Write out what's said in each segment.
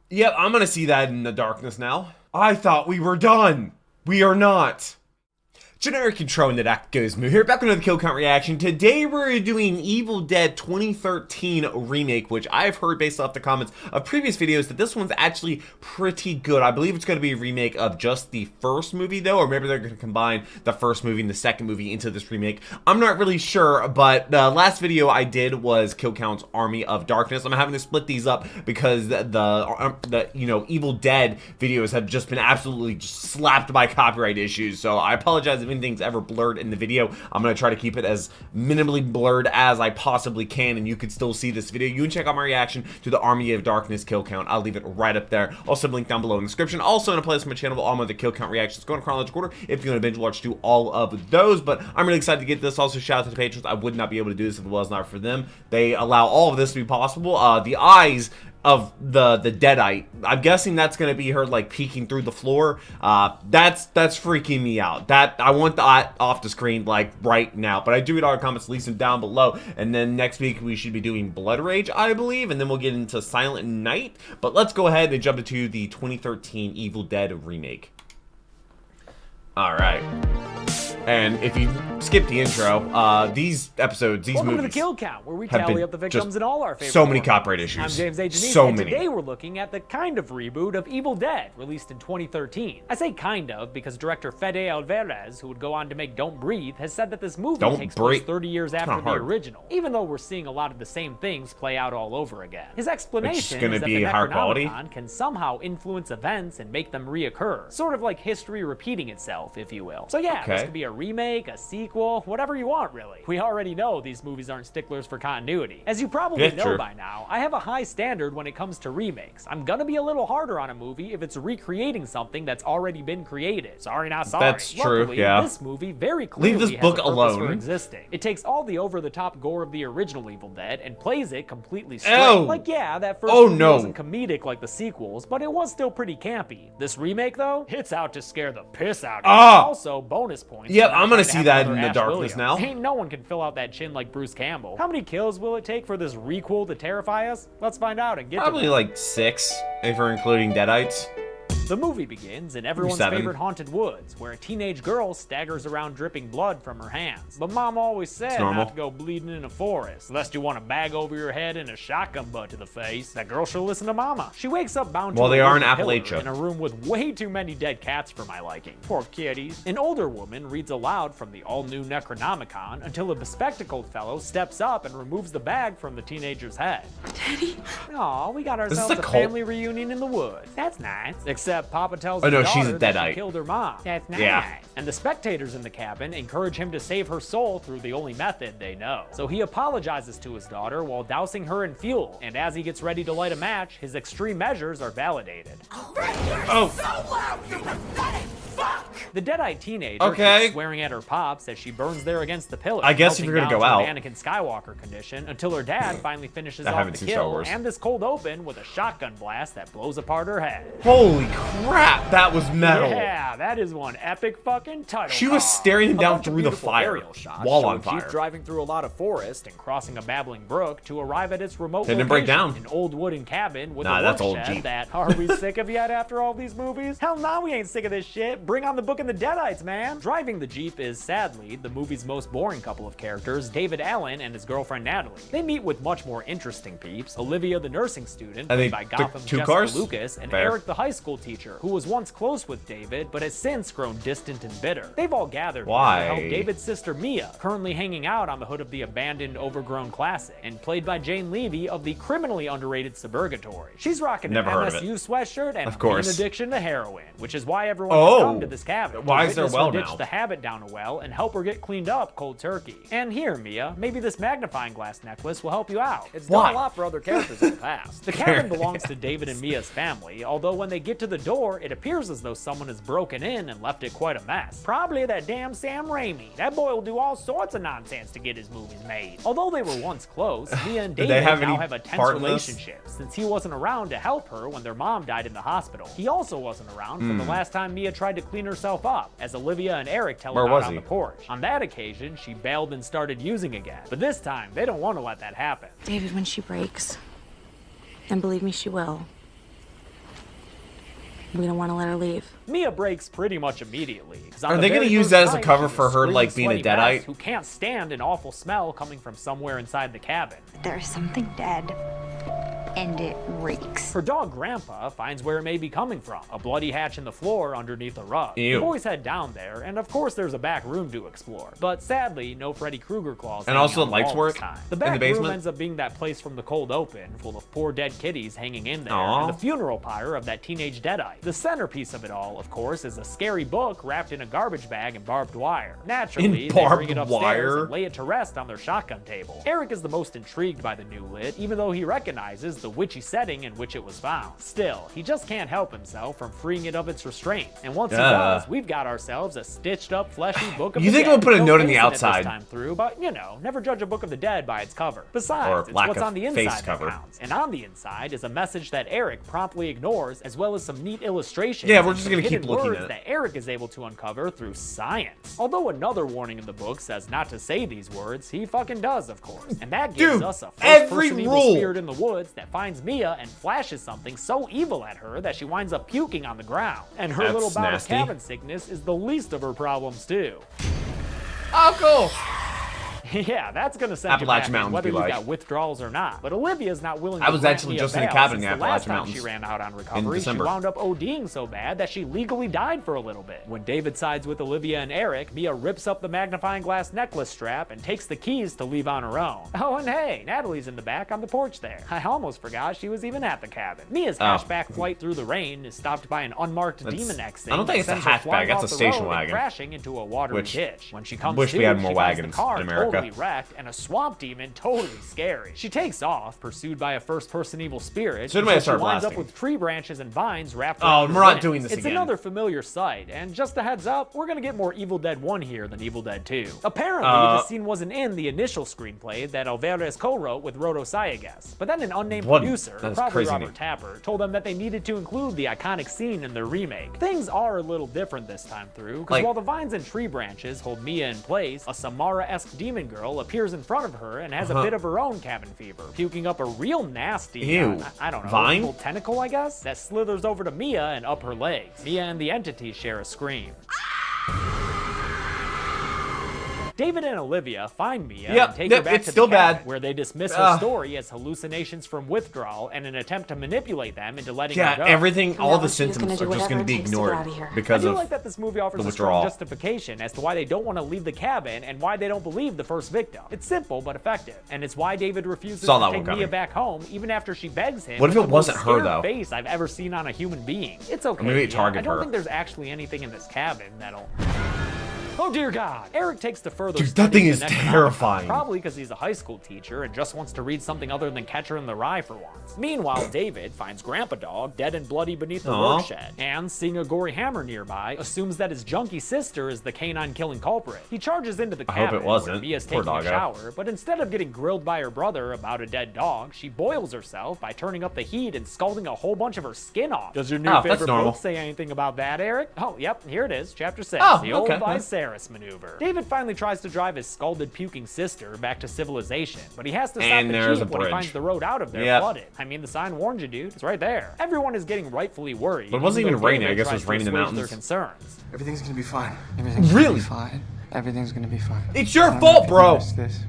Yep, I'm gonna see that in the darkness now. I thought we were done. We are not. Generic intro and the Act Goes Moo here, back with another kill count reaction. Today we're doing Evil Dead 2013 Remake, which I've heard based off the comments of previous videos that this one's actually pretty good. I believe it's going to be a remake of just the first movie though, or maybe they're going to combine the first movie and the second movie into this remake. I'm not really sure, but the last video I did was Kill Count's Army of Darkness. I'm having to split these up because the Evil Dead videos have just been absolutely just slapped by copyright issues, so I apologize if anything's ever blurred in the video. I'm going to try to keep it as minimally blurred as I possibly can, and you can still see this video. You can check out my reaction to the Army of Darkness kill count. I'll leave it right up there. Also, link down below in the description. Also, in a playlist on my channel, all my other kill count reactions. Go in chronological order if you want to binge watch do all of those, but I'm really excited to get this. Also, shout out to the patrons. I would not be able to do this if it was not for them. They allow all of this to be possible. The eyes of the deadite, I'm guessing that's gonna be her like peeking through the floor. That's freaking me out. That I want the eye off the screen like right now, but I do read all your comments, leave them down below, and then next week we should be doing Blood Rage, I believe, and then we'll get into Silent Night. But let's go ahead and jump into the 2013 Evil Dead remake. All right. And if you skip the intro, these episodes, these Welcome movies, to the Kill Count, where we tally up the victims in all our favorite so many horror copyright movies. issues. I'm James H. Denise, So and many. today we're looking at the kind of reboot of Evil Dead, released in 2013. I say kind of because director Fede Alvarez, who would go on to make Don't Breathe, has said that this movie takes place 30 years after the original, even though we're seeing a lot of the same things play out all over again. His explanation is that the Necronomicon can somehow influence events and make them reoccur, sort of like history repeating itself, if you will. So yeah, this could be a remake, a sequel, whatever you want, really. We already know these movies aren't sticklers for continuity. As you probably know by now, I have a high standard when it comes to remakes. I'm gonna be a little harder on a movie if it's recreating something that's already been created. Sorry, not sorry. That's true. Luckily, Yeah. This movie very clearly leave this has book a purpose alone for existing. It takes all the over-the-top gore of the original Evil Dead and plays it completely straight. Like, yeah, that first movie wasn't comedic like the sequels, but it was still pretty campy. This remake, though, it's out to scare the piss out of you. Also, bonus points. Yep, I'm gonna see that in the darkness now. Ain't no one can fill out that chin like Bruce Campbell. How many kills will it take for this requel to terrify us? Let's find out and get probably to like 6 if we're including deadites. The movie begins in everyone's favorite haunted woods, where a teenage girl staggers around dripping blood from her hands. But Mom always said not to go bleeding in a forest, lest you want a bag over your head and a shotgun butt to the face. That girl should listen to Mama. She wakes up bound to they are in Appalachia, in a room with way too many dead cats for my liking. Poor kitties. An older woman reads aloud from the all-new Necronomicon until a bespectacled fellow steps up and removes the bag from the teenager's head. Daddy? Aw, we got ourselves a family reunion in the woods. That's nice. Except Papa tells his daughter that she killed her mom. That's nice. Yeah. And the spectators in the cabin encourage him to save her soul through the only method they know. So he apologizes to his daughter while dousing her in fuel. And as he gets ready to light a match, his extreme measures are validated. Oh! So loud, you pathetic fuck! The deadite teenager keeps swearing at her pops as she burns there against the pillar. I guess if you're gonna go out. Anakin Skywalker condition until her dad finally finishes off the kill and this cold open with a shotgun blast that blows apart her head. Holy crap, that was metal. Yeah, that is one epic fucking title. She was staring him down through the fire, wall on fire. She's driving through a lot of forest and crossing a babbling brook to arrive at its remote Didn't break down. An old wooden cabin with a work shed that, are we sick of yet after all these movies? Hell no, we ain't sick of this shit. Bring on the Book and the Deadites, man. Driving the Jeep is, sadly, the movie's most boring couple of characters, David Allen and his girlfriend Natalie. They meet with much more interesting peeps, Olivia the nursing student, played by Gotham's Jessica Lucas, and Eric the high school teacher, who was once close with David, but has since grown distant and bitter. They've all gathered to help David's sister Mia, currently hanging out on the hood of the abandoned, overgrown classic, and played by Jane Levy of the criminally underrated Suburgatory. She's rocking an MSU sweatshirt and an addiction to heroin, which is why everyone has come to this cabin. Why is there a well now? Ditch the habit down a well and help her get cleaned up cold turkey. And here, Mia, maybe this magnifying glass necklace will help you out. It's done a lot for other characters in the past. The cabin belongs to David and Mia's family, although when they get to the door, it appears as though someone has broken in and left it quite a mess. Probably that damn Sam Raimi. That boy will do all sorts of nonsense to get his movies made. Although they were once close, Mia and David now have a tense relationship, since he wasn't around to help her when their mom died in the hospital. He also wasn't around for the last time Mia tried to clean herself up, as Olivia and Eric tell her out on the porch. On that occasion, she bailed and started using again. But this time, they don't want to let that happen. David, when she breaks, then believe me, she will. We don't want to let her leave. Mia breaks pretty much immediately. Are they going to use that as a cover for her, like, being a deadite? Who can't stand an awful smell coming from somewhere inside the cabin. There's something dead, and it reeks. Her dog Grandpa finds where it may be coming from, a bloody hatch in the floor underneath a rug. Ew. The boys head down there, and of course there's a back room to explore. But sadly, no Freddy Krueger claws. And also on the lights wall work this time. in The back the basement? room ends up being that place from the cold open, full of poor dead kitties hanging in there, Aww. and the funeral pyre of that teenage deadite. The centerpiece of it all, of course, is a scary book wrapped in a garbage bag and barbed wire. Naturally, they bring it upstairs and lay it to rest on their shotgun table. Eric is the most intrigued by the new lit, even though he recognizes the witchy setting in which it was found. Still, he just can't help himself from freeing it of its restraints. And once he does, we've got ourselves a stitched up, fleshy book of the dead. You think we'll put a No note on the facing it outside? this time through, but you know, never judge a book of the dead by its cover. Besides, Or it's lack what's of on the face inside that cover. counts. And on the inside is a message that Eric promptly ignores, as well as some neat illustrations. Yeah, we're and just some gonna keep hidden looking words at it. that Eric is able to uncover through science. Although another warning in the book says not to say these words, he fucking does, of course. And that gives Dude, us a every first-person evil rule. spirit in the woods that finds Mia and flashes something so evil at her that she winds up puking on the ground. And her That's little bout nasty. of cabin sickness is the least of her problems too. Oh, cool. Yeah, that's gonna send Appalachian you Mountains whether be you like. got withdrawals or not. But Olivia's not willing to I was grant actually Mia just in a bail cabin in since the the last Appalachian time Mountains she ran out on recovery, she December. wound up ODing so bad that she legally died for a little bit. When David sides with Olivia and Eric, Mia rips up the magnifying glass necklace strap and takes the keys to leave on her own. Oh, and hey, Natalie's in the back on the porch there. I almost forgot she was even at the cabin. Mia's hatchback flight through the rain is stopped by an unmarked demon X thing. I don't think it's a that sends her flying hatchback, that's off a the road station and wagon. crashing into a watery Which, ditch. When she comes wish to, we had more she finds wagons the car in America. totally wrecked and a swamp demon totally scary. She takes off, pursued by a first-person evil spirit. So do I until start she winds up blasting? with tree branches and vines wrapped Oh, around her we're not limbs. doing this It's again. another familiar sight, and just a heads up, we're gonna get more Evil Dead 1 here than Evil Dead 2. Apparently, the scene wasn't in the initial screenplay that Alvarez co-wrote with Rodo Sayagues, but then an unnamed producer, That's probably crazy Robert name. Tapper, told them that they needed to include the iconic scene in their remake. Things are a little different this time through, because Like- while the vines and tree branches hold Mia in place, a Samara-esque demon girl appears in front of her and has a bit of her own cabin fever, puking up a real nasty, Ew. I don't know, Vine? evil tentacle, I guess, that slithers over to Mia and up her legs. Mia and the entity share a scream. David and Olivia find Mia Yep, and take her yep, back it's to still the cabin, bad. where they dismiss her story as hallucinations from withdrawal and an attempt to manipulate them into letting her go. Yeah, everything, all the She's gonna symptoms do are just going to whatever be it takes to get ignored out of here. I because do of like that this movie offers the a strong withdrawal. justification as to why they don't want to leave the cabin and why they don't believe the first victim. It's simple but effective, and it's why David refuses Saw to that take one coming. Mia back home even after she begs him. What if with it the wasn't most her, scared though? face I've ever seen on a human being. It's okay. maybe it yeah, targeted I don't her. think there's actually anything in this cabin that'll. Oh dear God! Eric takes to further Dude, that studying thing the is Necronomicon, terrifying. probably because he's a high school teacher and just wants to read something other than Catcher in the Rye for once. Meanwhile, David finds Grandpa Dog dead and bloody beneath the Aw. work shed, and seeing a gory hammer nearby, assumes that his junkie sister is the canine-killing culprit. He charges into the I hope cabin it wasn't. where Mia's Poor taking a doggo. shower, but instead of getting grilled by her brother about a dead dog, she boils herself by turning up the heat and scalding a whole bunch of her skin off. Does your new Oh, that's favorite normal. book say anything about that, Eric? Oh, yep, here it is, chapter 6, Oh, the old okay. Viserys maneuver. David finally tries to drive his scalded, puking sister back to civilization, but he has to stop And the there's Jeep a when he bridge. finds the road out of there Yep. flooded. I mean, the sign warned you, dude. It's right there. Everyone is getting rightfully worried. But it wasn't even even though raining. I David guess it tries was to raining in the assuage their mountains. concerns. Everything's gonna be fine. Everything's Really? gonna be fine. Everything's gonna be fine. It's your I don't fault, know if you bro. noticed This,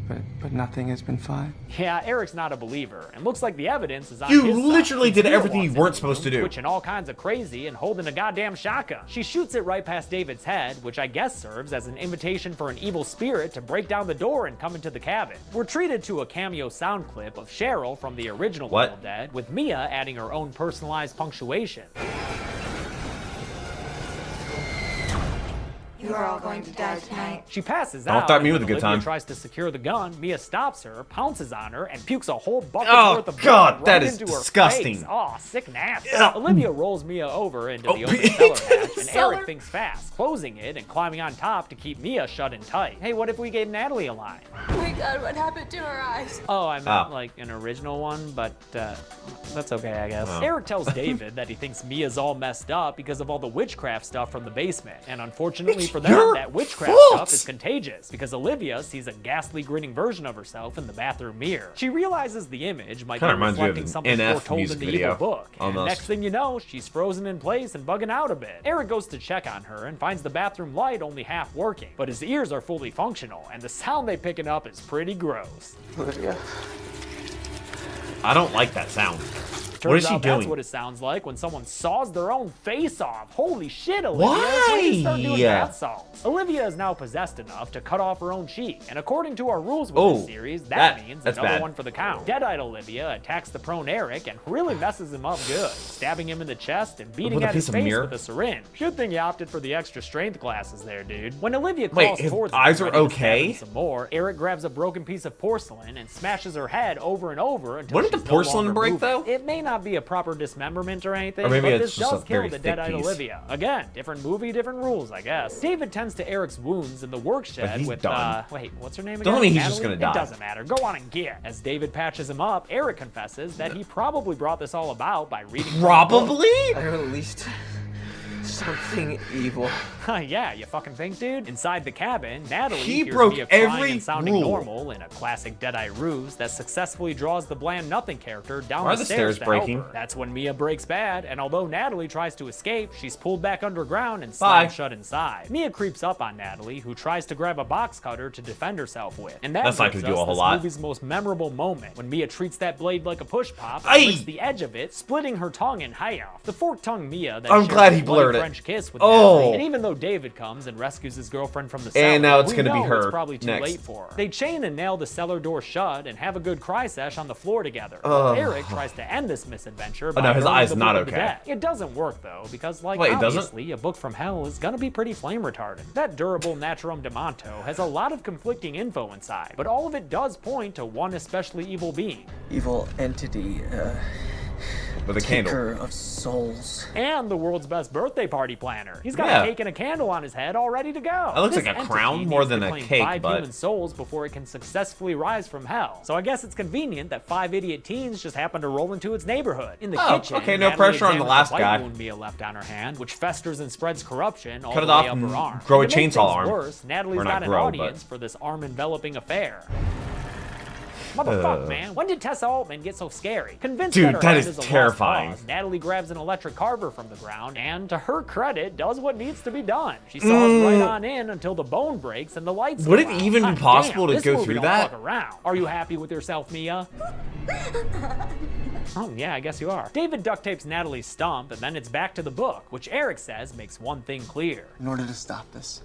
but nothing has been fine. Yeah, Eric's not a believer, and looks like the evidence is on You his side. literally did Mia everything walks you into weren't the supposed to room, do. Twitching all kinds of crazy and holding a goddamn shotgun. She shoots it right past David's head, which I guess serves as an invitation for an evil spirit to break down the door and come into the cabin. We're treated to a cameo sound clip of Cheryl from the original What? Evil Dead, with Mia adding her own personalized punctuation. You are all going to die tonight. She passes Don't out. threaten me and with a when good Olivia time. tries to secure the gun. Mia stops her, pounces on her, and pukes a whole bucket Oh, worth of God, blood that right is into her disgusting. face. Oh, sick nasty. Ugh. Olivia rolls Mia over into the Oh, open cellar hatch, and cellar. Eric thinks fast, closing it and climbing on top to keep Mia shut in tight. Hey, what if we gave Natalie a line? Oh my God, what happened to her eyes? Oh, I meant Oh. like an original one, but that's okay, I guess. Oh. Eric tells David that he thinks Mia's all messed up because of all the witchcraft stuff from the basement, and unfortunately for For them, Your that witchcraft fault. stuff is contagious because Olivia sees a ghastly grinning version of herself in the bathroom mirror. She realizes the image might be Kinda reminds me of reflecting an something NF foretold in music the video, evil book. And almost. next thing you know, she's frozen in place and bugging out a bit. Eric goes to check on her and finds the bathroom light only half working, but his ears are fully functional, and the sound they picking up is pretty gross. Olivia. I don't like that sound. Turns What is she out that's doing? what it sounds like when someone saws their own face off. Holy shit, Olivia. Why? When did you start doing bath salts? Olivia is now possessed enough to cut off her own cheek, and according to our rules with this series, that means that's another bad. one for the count. Dead-eyed Olivia attacks the prone Eric and really messes him up good, stabbing him in the chest and beating With a at his piece of face mirror? with a syringe. Good thing you opted for the extra strength glasses there, dude. When Olivia Wait, crawls his towards eyes him, are ready to stab okay? him some more, Eric grabs a broken piece of porcelain and smashes her head over and over until Wouldn't she's the no porcelain longer break, moving. though? It may not be a proper dismemberment or anything, Or maybe but it's this just does a kill very the thick dead-eyed piece. Olivia. Again, different movie, different rules, I guess. David tends to Eric's wounds in the work shed he's with, done. wait, what's her name again? Doesn't mean he's Natalie? just gonna die. It doesn't matter. Go on and get. As David patches him up, Eric confesses that he probably brought this all about by reading from the book. Probably? I released something evil. Yeah, you fucking think, dude? Inside the cabin, Natalie He hears broke Mia crying every and sounding rule. normal in a classic Deadeye ruse that successfully draws the bland nothing character down Why are the the stairs stairs to breaking? help her. That's when Mia breaks bad, and although Natalie tries to escape, she's pulled back underground and Bye. slammed shut inside. Mia creeps up on Natalie, who tries to grab a box cutter to defend herself with. And that That's not brings gonna do us a whole this lot. movie's most memorable moment, when Mia treats that blade like a push pop and Aye. licks the edge of it, splitting her tongue in half. The forked tongue Mia that I'm shares glad a he bloody blurred it. French kiss with Oh. Natalie. And even though David comes and rescues his girlfriend from the cellar, And now it's we gonna be know her it's probably too next. late for her. They chain and nail the cellar door shut and have a good cry sesh on the floor together. While Eric tries to end this misadventure by no, his burning eye's the not book of the okay. dead. It doesn't work though, because like Wait, it doesn't? obviously a book from hell is gonna be pretty flame retardant. That durable Naturum Demonto has a lot of conflicting info inside, but all of it does point to one especially evil being. Evil entity, With a candle. taker of souls. And the world's best birthday party planner. He's got Yeah. a cake and a candle on his head all ready to go. That looks This like a entity crown needs more to than a claim cake, 5 but- human souls before it can successfully rise from hell. So I guess it's convenient that 5 idiot teens just happen to roll into its neighborhood. In the Oh, kitchen, okay, no Natalie pressure on the examines last white guy. wound Mia left on her hand, which festers and spreads corruption all Cut the it off way up and her arm. grow a And to make chainsaw things arm. worse, Natalie's Or not got an grow, but- audience for this arm enveloping affair. Motherfuck, man. When did Tessa Altman get so scary? Convinced Dude, that her that hand is is a lost terrifying. cause, Natalie grabs an electric carver from the ground and, to her credit, does what needs to be done. She saws right on in until the bone breaks and the lights Would go it out. even be Hot possible damn, to this go movie through don't that? fuck around. Are you happy with yourself, Mia? Oh, yeah, I guess you are. David duct tapes Natalie's stump, and then it's back to the book, which Eric says makes one thing clear. In order to stop this,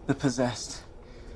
the possessed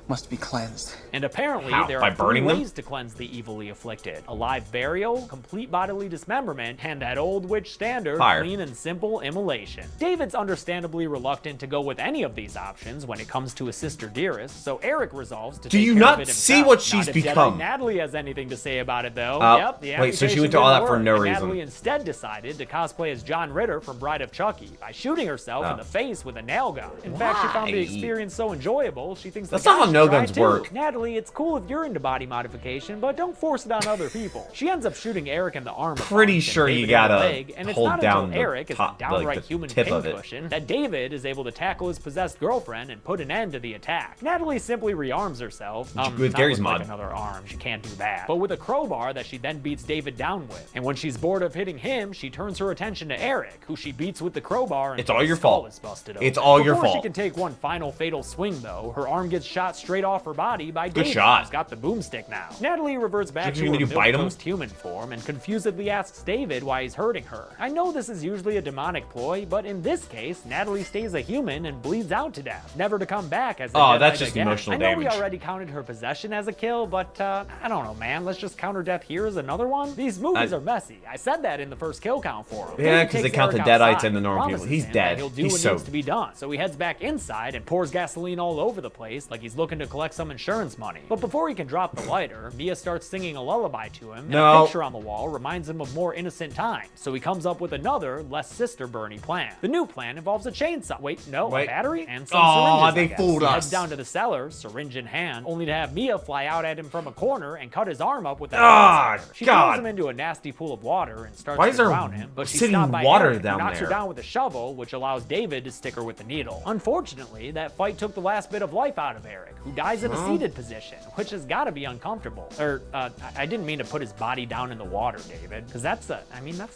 must be cleansed. And apparently, How? there By are 3 burning them? ways to cleanse the evilly afflicted. A live burial, complete bodily dismemberment, and that old witch standard, Fire. clean and simple immolation. David's understandably reluctant to go with any of these options when it comes to his sister Dearest, so Eric resolves to Do take you care not of it see himself. what she's Not if Deadeye become? Natalie has anything to say about it, though. Yep, the wait, so she amputation went to all didn't that for work, no and reason. Natalie instead decided to cosplay as John Ritter from Bride of Chucky by shooting herself in the face with a nail gun. In fact, she found the Why? experience so enjoyable, she thinks That's the not how guys nail should try guns too. work. Natalie, it's cool if you're into body modification, but don't force it on other people. She ends up shooting Eric in the arm. Pretty sure you gotta and it's hold not down until the Eric is top- a downright like the human tip of it. pincushion that David is able to tackle his possessed girlfriend and put an end to the attack. Natalie simply rearms herself. With not Gary's with like mod. another arm. She can't do that. But with a crowbar that she then beats David down with. And when she's bored of hitting him, she turns her attention to Eric, who she beats with the crowbar. It's until all his your skull fault. is busted It's open. all your Before she fault. can take one final fatal swing, though, her arm gets shot straight off her body by David, shot. who's got the boomstick now. Natalie reverts back So to you her gonna do bite him? post-human form and confusedly asks David why he's hurting her. I know this is usually a demonic ploy, but in this case, Natalie stays a human and bleeds out to death, never to come back as a Oh, dead that's knight just again. emotional I know we damage. already counted her possession as a kill, but I don't know, man. Let's just counter death here as another one. These movies are messy. I said that in the first kill count for him. Yeah, David 'cause they takes count the Eric deadites outside and the normal people. promises He's him dead. that he'll do He's what so- needs to be done. So he heads back inside and pours gasoline all over the place like he's looking looking to collect some insurance money. But before he can drop the lighter, Mia starts singing a lullaby to him, and a picture on the wall reminds him of more innocent times. So he comes up with another, less sister Bernie plan. The new plan involves a chainsaw. A battery and some syringes. They fooled us. He heads down to the cellar, syringe in hand, only to have Mia fly out at him from a corner and cut his arm up with that. She throws him into a nasty pool of water and starts to drown him, but she's stopped by Eric, who knocks her down with a shovel, which allows David to stick her with the needle. Unfortunately, that fight took the last bit of life out of Eric, who dies in a seated position, which has got to be uncomfortable. I didn't mean to put his body down in the water, David, because that's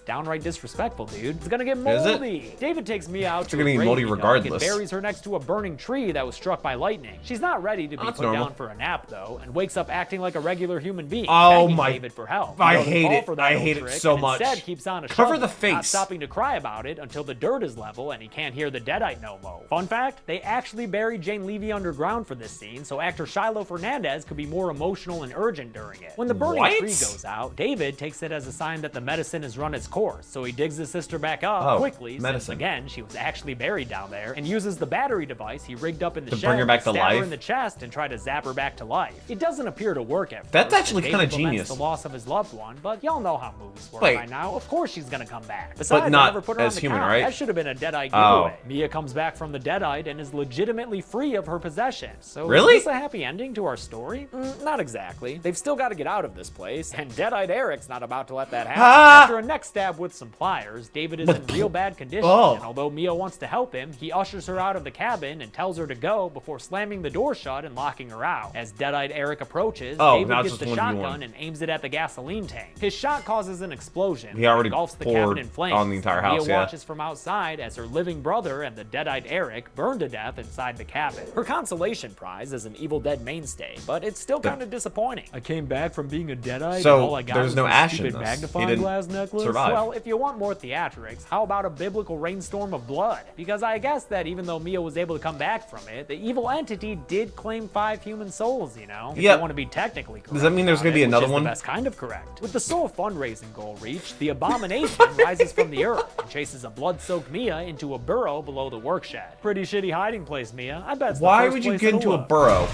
downright disrespectful, dude. It's gonna get moldy. David takes Mia out to a gravy dump and buries her next to a burning tree that was struck by lightning. She's not ready to be put down for a nap, though, and wakes up acting like a regular human being, begging David for help. I hate it so much. Instead, keeps on a Cover shovel, the face. not stopping to cry about it until the dirt is level and he can't hear the deadite no more. Fun fact, they actually buried Jane Levy underground for this scene, so actor Shiloh Fernandez could be more emotional and urgent during it. When the burning tree goes out, David takes it as a sign that the medicine has run its course, so he digs his sister back up quickly, since again, she was actually buried down there, and uses the battery device he rigged up in the shed bring her back to stab life her in the chest and try to zap her back to life. It doesn't appear to work at first. That's actually kind of David laments genius. the loss of his loved one, but y'all know how movies work by now. Of course she's gonna come back. Besides, but not I never put her as on the human, count. right? That should have been a deadite giveaway. Mia comes back from the deadite and is legitimately free of her possessions. So is this a happy ending to our story? Not exactly. They've still got to get out of this place, and deadite Eric's not about to let that happen. After a neck stab with some pliers, David is in real bad condition, and although Mia wants to help him, he ushers her out of the cabin and tells her to go before slamming the door shut and locking her out. As deadite Eric approaches, David gets the shotgun and aims it at the gasoline tank. His shot causes an explosion. He already engulfs the cabin in flames. on the entire house. Mia watches from outside as her living brother and the deadite Eric burn to death inside the cabin. Her consolation prize is an Evil Dead mainstay, but it's still kind of disappointing. I came back from being a deadite, so and all I got was no a ash stupid in this. magnifying glass necklace. Survive. Well, if you want more theatrics, how about a biblical rainstorm of blood? Because I guess that even though Mia was able to come back from it, the evil entity did claim 5 human souls, you know? If you want to be technically correct. Does that mean there's going to be another one? The best kind of correct. With the sole fundraising goal reached, the abomination rises from the earth and chases a blood-soaked Mia into a burrow below the work shed. Pretty shitty hiding place, Mia. I bet it's the Why first would you place get into a look. burrow?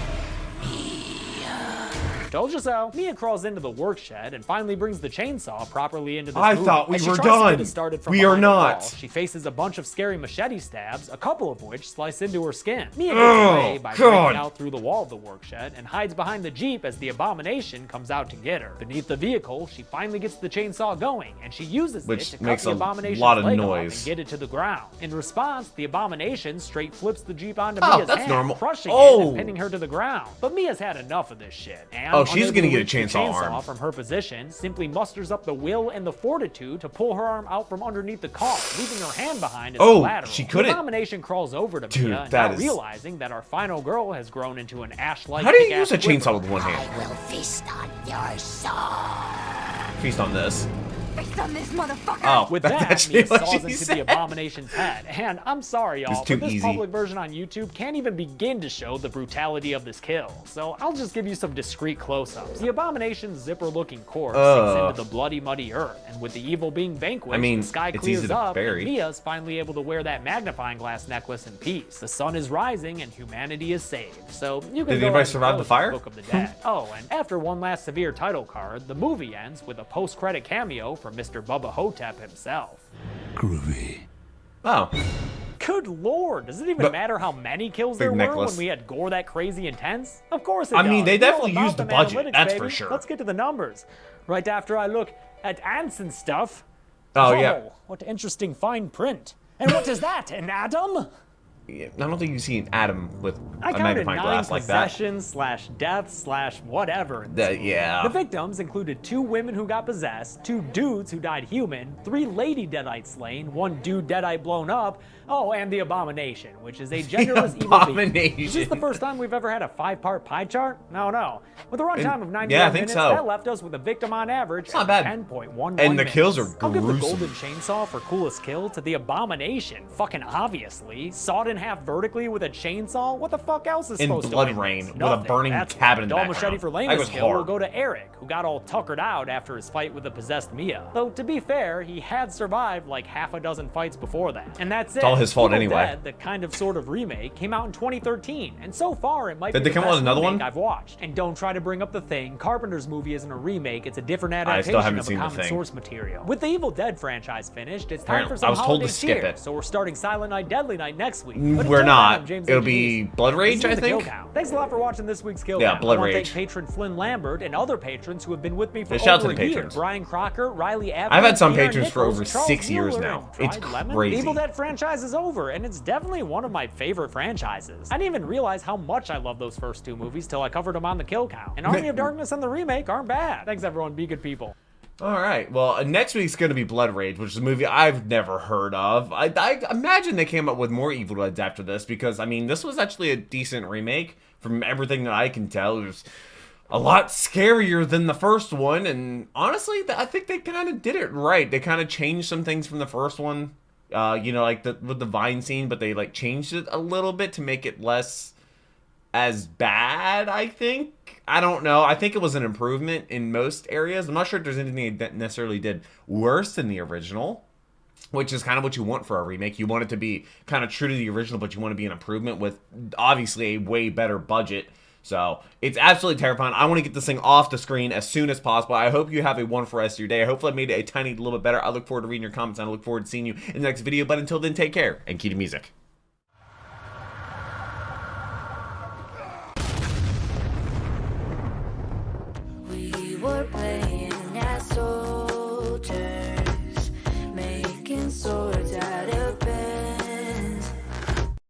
Told you so. Mia crawls into the work shed and finally brings the chainsaw properly into the I thought we were done. We are not. She faces a bunch of scary machete stabs, a couple of which slice into her skin. Mia gets away by breaking out through the wall of the work shed and hides behind the Jeep as the abomination comes out to get her. Beneath the vehicle, she finally gets the chainsaw going, and she uses it to cut the abomination's leg off and get it to the ground. In response, the abomination straight flips the Jeep onto Mia's hand, crushing it and pinning her to the ground. But Mia's had enough of this shit. And she's gonna get a chainsaw arm. From her position, simply musters up the will and the fortitude to pull her arm out from underneath the car, leaving her hand behind as collateral. She couldn't. The abomination crawls over to Mia, not realizing that our final girl has grown into an ash-like. How do you use a chainsaw with one hand? I will feast on your soul. Feast on this. Feast on this motherfucker. Oh, with that, Mia saws into the abomination's head. And I'm sorry, y'all, but this public version on YouTube can't even begin to show the brutality of this kill. So I'll just give you some discreet close-ups. The abomination's zipper-looking corpse sinks into the bloody, muddy earth, and with the evil being vanquished, the sky clears up, and Mia's finally able to wear that magnifying glass necklace in peace. The sun is rising, and humanity is saved. So you can go anybody survive the fire? Book of the Dead. Oh, and after one last severe title card, the movie ends with a post-credit cameo from Mr. Bubba Hotep himself. Groovy. Oh. Good lord, does it even matter how many kills there were when we had gore that crazy intense? Of course it does. I mean, they definitely used the budget, that's for sure. Let's get to the numbers. Right after I look at ants and stuff. Oh, yeah. What interesting fine print. And what is that, an atom? I don't think you see an atom with I a magnifying glass like that. /death/whatever. Yeah. The victims included 2 women who got possessed, 2 dudes who died human, 3 lady deadites slain, 1 dude deadite blown up, and the abomination, which is a genderless evil being. Is this the first time we've ever had a 5-part pie chart? No. With a runtime of 91 minutes, that left us with a victim on average of 10.11 And the kills are I'll give the gruesome. golden chainsaw for coolest kill to the abomination, fucking obviously. Sawed in half vertically with a chainsaw? What the fuck else is In supposed Blood to win Rain, this? with a Nothing. burning That's cabin in the dull background. machete for That was lamest kill will hard. go to Eric, who got all tuckered out after his fight with the possessed Mia. Though, to be fair, he had survived like half a dozen fights before that. And that's it. It's all his fault Evil anyway. Dead, the kind of sort of remake, came out in 2013, and so far it might Did be they the come out with best another remake one? I've watched. And don't try to bring up The Thing. Carpenter's movie isn't a remake, it's a different I still adaptation haven't of a seen The common Thing. source material. With the Evil Dead franchise finished, it's time for some I was told holiday to skip cheer. it. So we're starting Silent Night Deadly Night next week. We're But until not. then, I'm James It'll H. be Deese. Blood Rage, This I is the Kill think? Count. Thanks a lot for watching this week's Kill Yeah, Count. Blood I want to Rage. thank patron Flynn Lambert and other patrons who have been with me for Yeah, shout out to over the a year. patrons. Brian Crocker, Riley Evans, I've had some Aaron patrons for Nichols, over Charles 6 years Mueller, now. and It's Tried Lemon. crazy. The Evil Dead franchise is over, and it's definitely one of my favorite franchises. I didn't even realize how much I love those first two movies till I covered them on the Kill Count. And Army of Darkness and the remake aren't bad. Thanks everyone, be good people. All right. Well, next week's going to be Blood Rage, which is a movie I've never heard of. I imagine they came up with more Evil Deads after this because, I mean, this was actually a decent remake. From everything that I can tell, it was a lot scarier than the first one. And honestly, I think they kind of did it right. They kind of changed some things from the first one, you know, like with the vine scene, but they like changed it a little bit to make it less as bad, I think. I don't know. I think it was an improvement in most areas. I'm not sure if there's anything that necessarily did worse than the original, which is kind of what you want for a remake. You want it to be kind of true to the original, but you want to be an improvement with obviously a way better budget. So it's absolutely terrifying. I want to get this thing off the screen as soon as possible. I hope you have a wonderful rest of your day. I hopefully I made it a tiny little bit better. I look forward to reading your comments, and I look forward to seeing you in the next video. But until then, take care and keep the music. We were playing